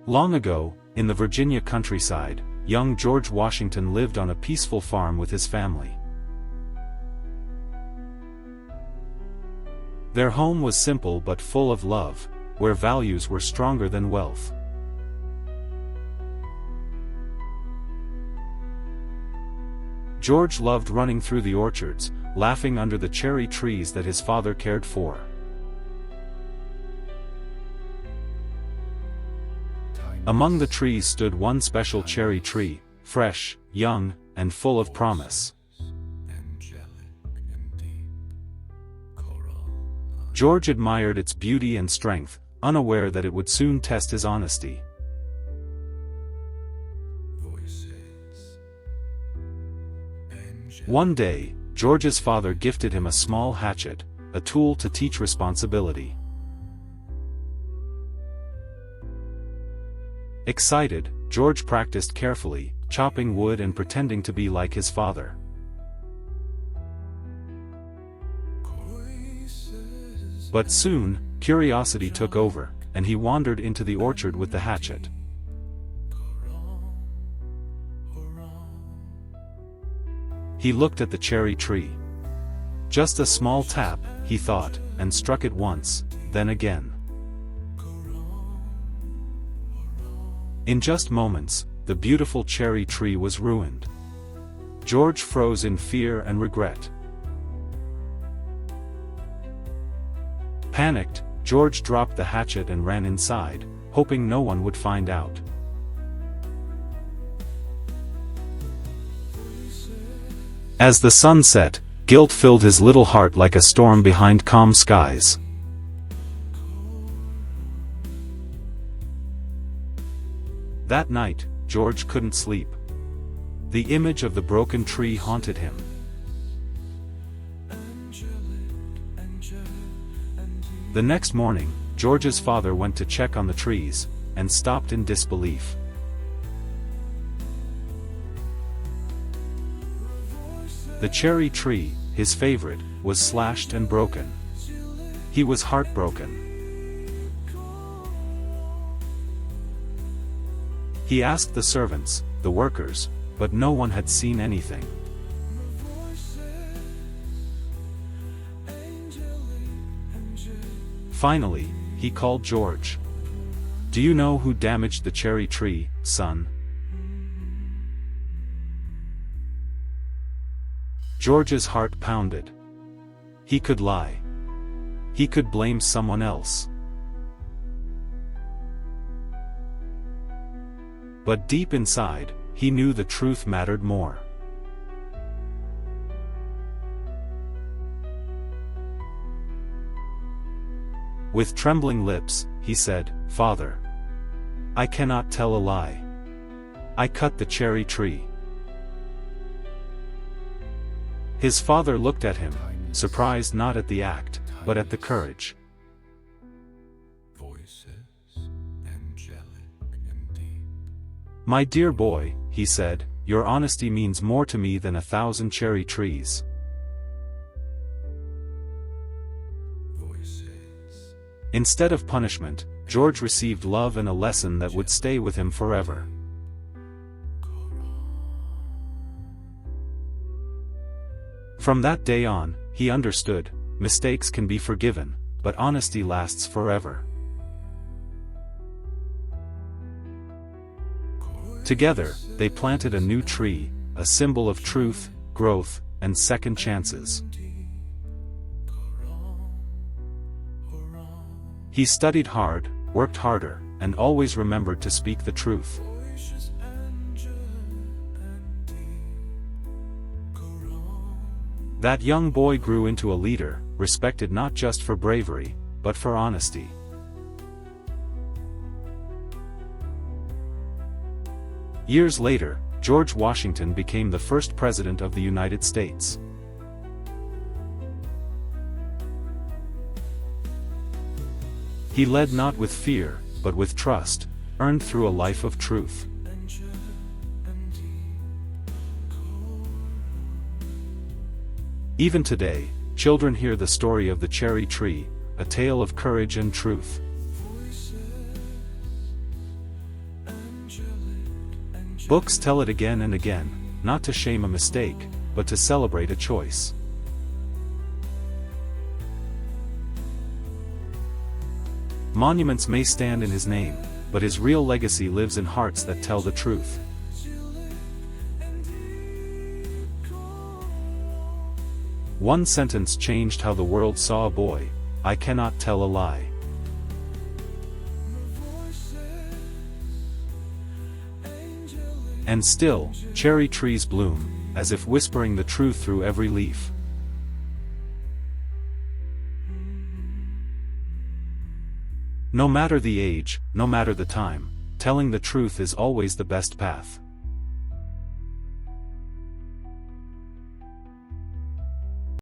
Long ago, in the Virginia countryside, young George Washington lived on a peaceful farm with his family. Their home was simple but full of love, where values were stronger than wealth. George loved running through the orchards, laughing under the cherry trees that his father cared for. Among the trees stood one special cherry tree, fresh, young, and full of promise. George admired its beauty and strength, unaware that it would soon test his honesty. One day, George's father gifted him a small hatchet, a tool to teach responsibility. Excited, George practiced carefully, chopping wood and pretending to be like his father. But soon, curiosity took over, and he wandered into the orchard with the hatchet. He looked at the cherry tree. Just a small tap, he thought, and struck it once, then again. In just moments, the beautiful cherry tree was ruined. George froze in fear and regret. Panicked, George dropped the hatchet and ran inside, hoping no one would find out. As the sun set, guilt filled his little heart like a storm behind calm skies. That night, George couldn't sleep. The image of the broken tree haunted him. The next morning, George's father went to check on the trees, and stopped in disbelief. The cherry tree, his favorite, was slashed and broken. He was heartbroken. He asked the servants, the workers, but no one had seen anything. Finally, he called George. "Do you know who damaged the cherry tree, son?" George's heart pounded. He could lie. He could blame someone else. But deep inside, he knew the truth mattered more. With trembling lips, he said, "Father, I cannot tell a lie. I cut the cherry tree." His father looked at him, surprised not at the act, but at the courage. "My dear boy," he said, "your honesty means more to me than 1,000 cherry trees." Instead of punishment, George received love and a lesson that would stay with him forever. From that day on, he understood, mistakes can be forgiven, but honesty lasts forever. Together, they planted a new tree, a symbol of truth, growth, and second chances. He studied hard, worked harder, and always remembered to speak the truth. That young boy grew into a leader, respected not just for bravery, but for honesty. Years later, George Washington became the first president of the United States. He led not with fear, but with trust, earned through a life of truth. Even today, children hear the story of the cherry tree, a tale of courage and truth. Books tell it again and again, not to shame a mistake, but to celebrate a choice. Monuments may stand in his name, but his real legacy lives in hearts that tell the truth. One sentence changed how the world saw a boy: I cannot tell a lie. And still, cherry trees bloom, as if whispering the truth through every leaf. No matter the age, no matter the time, telling the truth is always the best path.